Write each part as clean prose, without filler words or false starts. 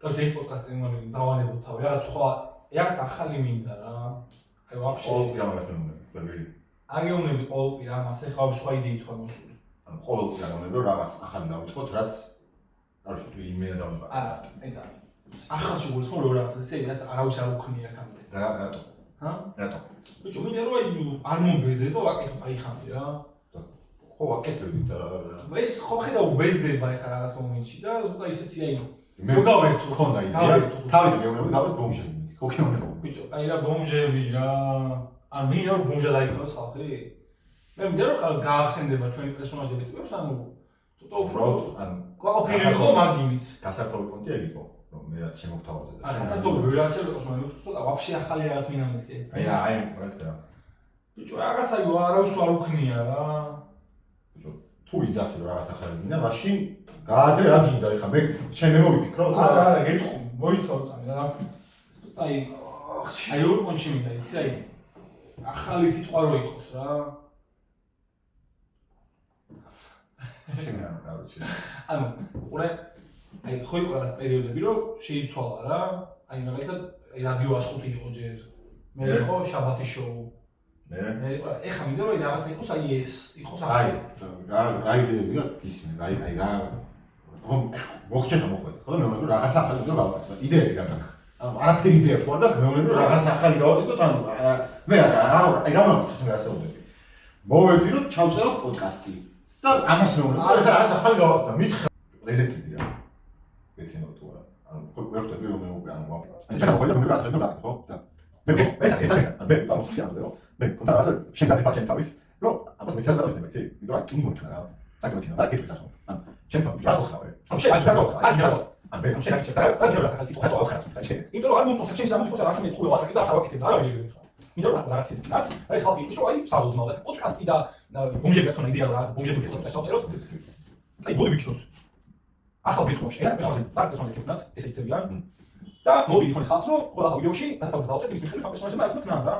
Короче, ეს პოდკასტი მომი დავანებოთ თავი. რაღაც სხვა, რაღაც ახალი მინდა რა. აი ვაფშე. ყოველ პირამაც მეუბნები. აგეუბნები ყოველ პირამ, ასე ხავ სხვა იდეით ხარ მოსული. ანუ ყოველ პირამაც რომ რაღაც ახალი დავიწყოთ, რაც არჩევ თუ იმენა დავიბა. არა, ეცა. ახალში გულისხმობ რომ რაღაც ეს არავის არ უქნია აქამდე. რატო? ჰა? რატო? ბიჭო, მინდა რომ აი არ მომბეზეს და ვაკეთო აი ხამდი რა. ხო, ვაკეთებდი და ეს ხო ხედავ ბეზდება ეხა რაღაც მომენტში და უბრალოდ ისეთი აი მოგავერთო ხონდა იდეა. თავი მეუბნები დავით ბომჟები. ხო გეუბნები. ბიჭო, აი რა ბომჟები რა. არ მინდა რომ ბომჟად აიქოს ხალხი. მე მინდა რომ გაახსენდება ჩვენი პერსონაჟები ტიპებს, ანუ ცოტა უფრო ანუ ყოფილი იყო მაგიმით. გასართობი პონტი ეგ იყო, რომ მე რაც შემოგთავაზე და გასართობი ვერ არჩევს, მაგრამ ცოტა ვაფშე ახალი რაღაც მინდა მეთქე. აი რა. ბიჭო, რაღაცა არავის არ უქნია რა. ბიჭო, თუ იძახი რომ რაღაც ახალი მინდა, მაშინ გააძე რა გინდა ეხა მე ჩემ მე მოვიფიქრო და არა, გეტყვი, მოიცავ წამი და დავშვი. ცოტა აი როგორ პონჩი მინდა, იცი აი ახალი სიტყვა რო იყოს რა. შეგან რა ვიცი. ანუ ყურე აი ხო იყო რაღაც პერიოდები რომ შეიცვალა რა. აი მაგალითად რადიო 105 იყო ჯერ. მე იყო შაბათის შოუ. მე ეხა მინდა რომ რაღაცა იყოს აი ეს იყოს აი რა იდეები გაქვს ისმე აი რა რომ მოხდება მოხდება ხო და მე მგონი რომ რაღაც ახალი რო გავაკეთო იდეები გაქვს ანუ არაფერი იდეა თუ არ გაქვს მე მგონი რომ რაღაც ახალი გავაკეთოთ ანუ მე აი რა მომხდარ რა ასეულები მოვედი რომ ჩავწერო პოდკასტი და ამას მე მგონი ახლა რაღაც ახალი გავაკეთო მითხრა რეზექტიდი რა ეცინო თუ არა ანუ ხო ვერ ხვდები რომ მე უკვე ანუ აი ჩა ხო და მე რაღაც რა ხო და მე დავუსხი ამაზე რომ მე კონდა ასე შემზადე პაციენტ თავის რომ ამას მეცადე და ისე მეცი იმიტომ რომ კინო მოჩნა რა დაგმეცინა რა გეტყვი რასო ან ჩემ თავი რას ხავე რომ შეიძლება რა ან მე შეიძლება რა რა ხალხი ხო ხო ხარ შეიძლება იმიტომ რომ არ მომწონს ჩემს ამას იყოს რა ხმე ხულო ვატაკი და ასავაკეთებ რა ვიგებ ხა იმიტომ რომ რაღაც ეს ხალხი ის რომ აი საუბრობ და პოდკასტი და ბომჟები ახლა იდეა რა ბომჟები ხესო და ჩავწეროთ აი მოდი ვიქნოთ ახალ ვიქნოთ ეს პერსონაჟი ვიქნათ ესე იცებიან და მოვიდი ხომ ხალხს რომ ყველა ვიდეოში დათავაზეთ დავწერთ ის მიხედვით ამ პერსონაჟებმა ერთად ქნა რა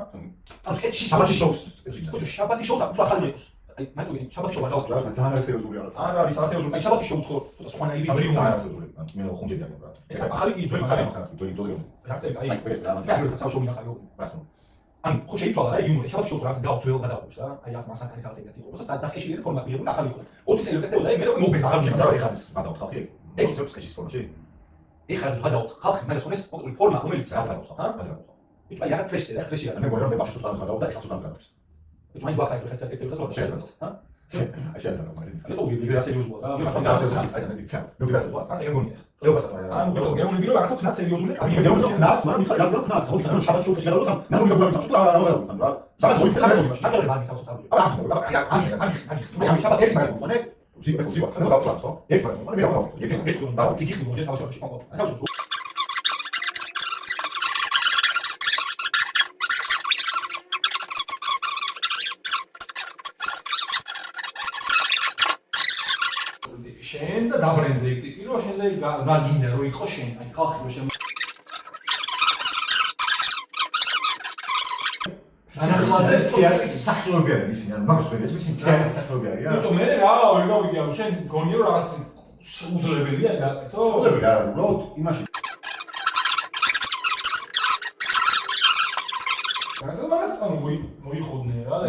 ანუ სკეჩი შაბათის შოუს ხო შაბათის შოუს უფრო ახალი იყოს აი მაგალითად შაბათის შოუ არ დავწერთ რა ძალიან სერიოზული რაღაც არა არის სერიოზული აი შაბათის შოუს ხო სხვანაირი ვიდეო ძალიან სერიოზული მე ხუნჯები აქვს რა ეს ახალი კი ძველი ახალი ძველი ძველი რაღაცა აი რა საერთოდ მინდა საგო რას ან ხო შეიცვალა რა იუმორი შაბათის შოუს რაღაც გავძველ გადავყავს რა აი ამ მასაკანი რაღაც ეგეთი იყო და დასკეჩილი ფორმა მიღებული ახალი იყო 20 წელი უკეთებოდა აი მე რომ მობეს აღარ შეიძლება ეხლა გადავთ ხალხი ეგ ის სკეჩის ფორმაში ეხლა გადავთ ხალხი მაგას ხონეს ფორმა რომელიც საერთოდ ხა ბიჭო აი რაღაც ფლეში რა ფლეში მე მგონი რომ მე ბავშვს უბრალოდ გადავდა ეხლა სულ დამზადებს ბიჭო მაინც ვახსაით ხეთ ერთ-ერთი ხაზო შეძლებს ჰა აი შეიძლება მაგალითად შეტო ვიგე რა სერიოზულია რა მე მართლა სერიოზულია აი და ნიცა მე ვიდასო ასე გემონია ლეობას ანუ ბიჭო გემონები რომ რაღაცა თნაც სერიოზულია კაცი მე გემონი ხნათ მაგრამ მიხარ რა თნათ ხო ხნათ შაბათ შოუში გადავდა ნახო მე გვარი თავს რა შაბათ შოუში მაგალითად ბანი თავს თავი აი შაბათ ერთი მაგალითად მგონე ზიბა ხანდა დავწვავ ხო ერთი მაგალითად მე რა ვაკეთე ერთი და ტიკი ხმოდე თავში ყო თავში შენ და დაბრენდე ეგ ტიპი რომ შენზე რა გინდა რომ იყო შენ აი ხალხი რომ შენ ანახმაზე თეატრის მსახიობი არის ისინი ანუ მაგას ვერ ესმის თეატრის მსახიობი არიან ბიჭო მე რა ვერ გავიგე ანუ შენ გონია რომ რაღაც უძლებელია გააკეთო უძლებელი არა უბრალოდ იმაში რა მაგას ანუ მოიხოდნე რა და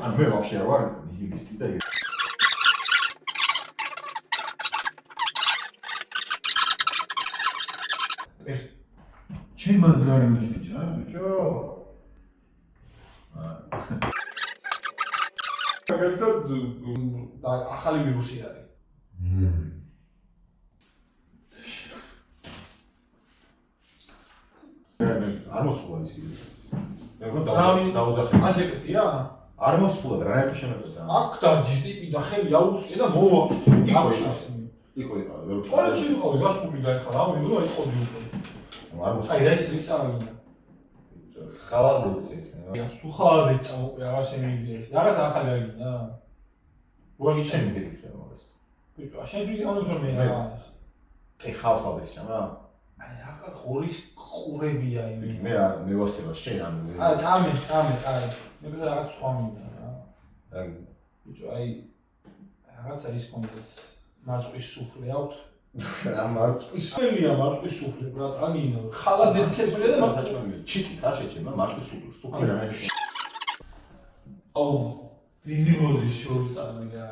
ანუ მე ვაფშე არ ვარ ნიჰილისტი და ჩემ მანდარინში ბიჭო მაგალითად ახალი ვირუსი არის მე არ მოსულა ის კიდე მე მგონი დაუძახე ასე კეთია არ მოსულა რა ერთი შემეწდა აქ და ჯიტიპი და ხელი აუწე და მოვა იქო კოლეჯში ვიყავი გასული და ეხლა რა ვიგო აი ხოდი უკვე არ მოსულა აი რა ის რიცი წავიდა ხალხი აი სუხალად ეჭამო აღარ შემიძლია რაღაც ახალი არ გინდა როგორი შენ მიგეკითხე მაგას ბიჭო შენ ვიზი ამიტომ მე რა ე ხალხად ეს ჩამა აი ახლა ხორის ყურებია იმი მე ვასება შენ ანუ აი ჩამე აი მე რაღაც სხვა მინდა რა ბიჭო აი რაღაცა ის კონდეს მარწყვის სუფრე აქვს რა მარწყვის სულია მარწყვის სუფლი ბრატ აგინო ხალადეც შეგვიძლია და მაჩვენებელი ჩიტი არ შეჭება მარწყვის სუფლი რა აუ დიდი მოდის შორს წამია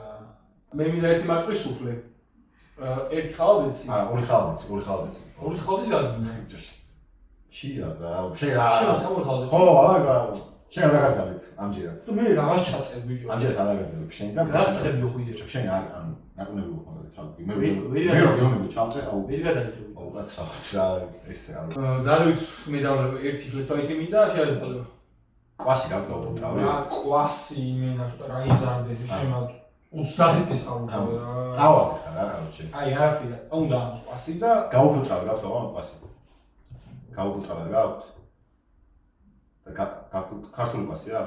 მე მინდა ერთი მარწყვის სუფლი ერთი ხალადეცი ორი ხალადეცი გაგინო ჩია და შენ რა ორი ხალადეცი ხო აბა შენ რა დაგაძალებ ამჯერად თუ მე რაღაც ჩაწერ ბიჭო ამჯერად არ დაგაძალებ შენ და გასხები ხუიე შენ არ ანუ ნაკუნები ვუხმობ თავი მე გეუბნები ჩავწე აუ ვერ გადაგიჭირე აუ რა ეს არ დარვით მე დავლებო ერთი ფლეტოითი მინდა შეაძლო კვასი გავდავო თავი რა კვასი იმენა ცოტა რა იზარდე შემა 30 ის ავუყავ რა წავალი ხარ რა კაროჩე აი არაფერი უნდა ამ კვასი და გაუფილტრავე გავდავო ამ კვასი გაუფილტრავე გავთ და ქართული კვასია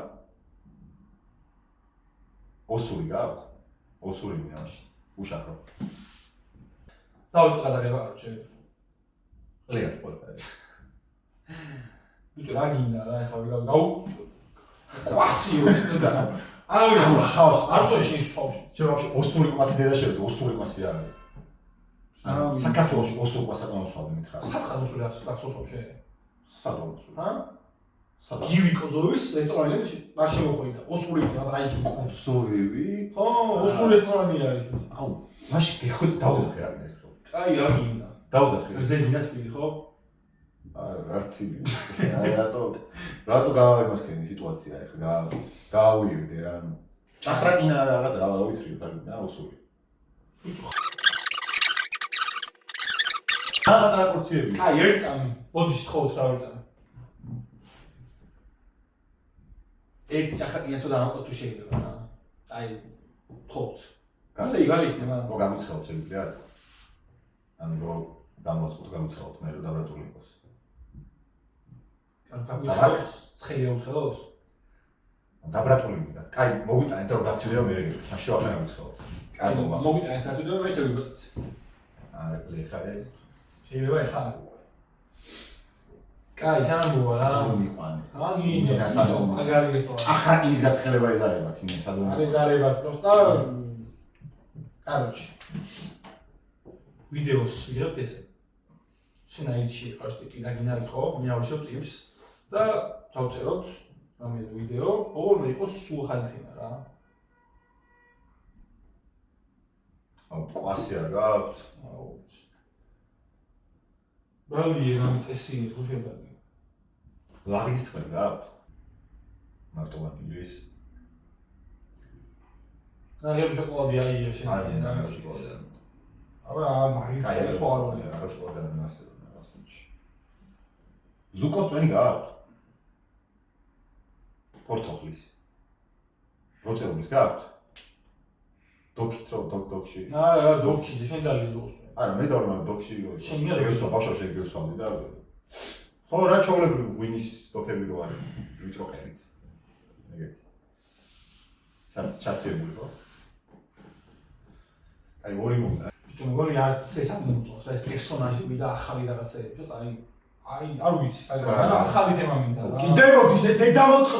ოსური გავთ ოსური მინაში უშაქრო დავით გადაგება არჩე ლეა ყველა ბიჭო რა გინდა რა ეხლა გავ კვასიო და არავინ ხავს არ თო შეისვავში შენ ვაფშე ოსური კვასი დედა შევდო ოსური კვასი არის ანუ საქართველოში ოსური კვასი აკონსვავდი მითხრა სათხაროში რა ხსოვსავში სადონსო ჰა გივი კოზოვის რესტორანებში არ შემოხვიდა ოსური რა იქ ოსურივი ხო ოსური რესტორანი არის აუ მაშინ გეხოთ დავუხე რა გიხო აი რა გინდა დავუხე ზედინას პირი ხო რა თვილი აი რატო გავაიმასქენი სიტუაცია ეხლა გაავიrdე რა ჭახრაკინა რაღაც რა დავითხრიო და ოსური პატარა პორციები აი ერთ წამი ბოდიში თხოვთ რა ვერ წამი ერთი ჭახრაკინას და ამყო თუ შეიძლება რა აი თხოვთ გალი იქნება რო გამოცხადოთ შეგვიძლია ანუ გამოცხადოთ გამოცხადოთ მე რო დაბრაწული იყოს ან გამოცხადოს ცხელი აუცხადოს დაბრაწული მინდა კაი მოვიტანეთ რომ დაცვიდა მე მაშინ ვაფრენ გამოცხადოთ კაი მოვიტანეთ დაცვიდა მე შევიბეწეთ არა ლეხა ეს შეიძლება ეხა კაი ჩამოვა რა მიყვანე აგინე მაგარი რესტორანი ახრაკინის გაცხელება ეზარებათ იმენ სადღაც არ ეზარებათ პროსტა კაროჩი ვიდეოს ვიღებთ ესე შენ აიჩი ჰაშტეგი დაგინარი ხო მე ავშევ ტიპს და ჩავწეროთ რამე ვიდეო ოღონდ იყოს სულ ხალხინა რა აუ კვასი არ გაქვთ აუ ბალი რამე წესი ხო შეიძლება ლაღის წყალი გაქვთ მარტო ვანილის ნაგებ შოკოლადი აია შენ არ არის შოკოლადი აბა მაგის სხვა როლია შოკოლადი მასე ზუკოს წვენი გაქვთ პორტოხლის პროცედურის გაქვთ დოქით რო დოქში არა დოქში შენ დალიოს არა მე დავარ მაგრამ დოქში რო შენ მიერა ბავშვი შეგესვამდი და ხო რა ჩაოლებრივ ვინის დოქები რო არის ვიწროყებით ეგეთი ჩაცებული ხო აი ორი მომდა ბიჭო მგონი არც ეს არ მომწონს ეს პერსონაჟები და ახალი რაღაცეები ცოტა აი არ ვიცი აი ახალი თემა მინდა რა კიდე მოდის ეს დედა მოწყ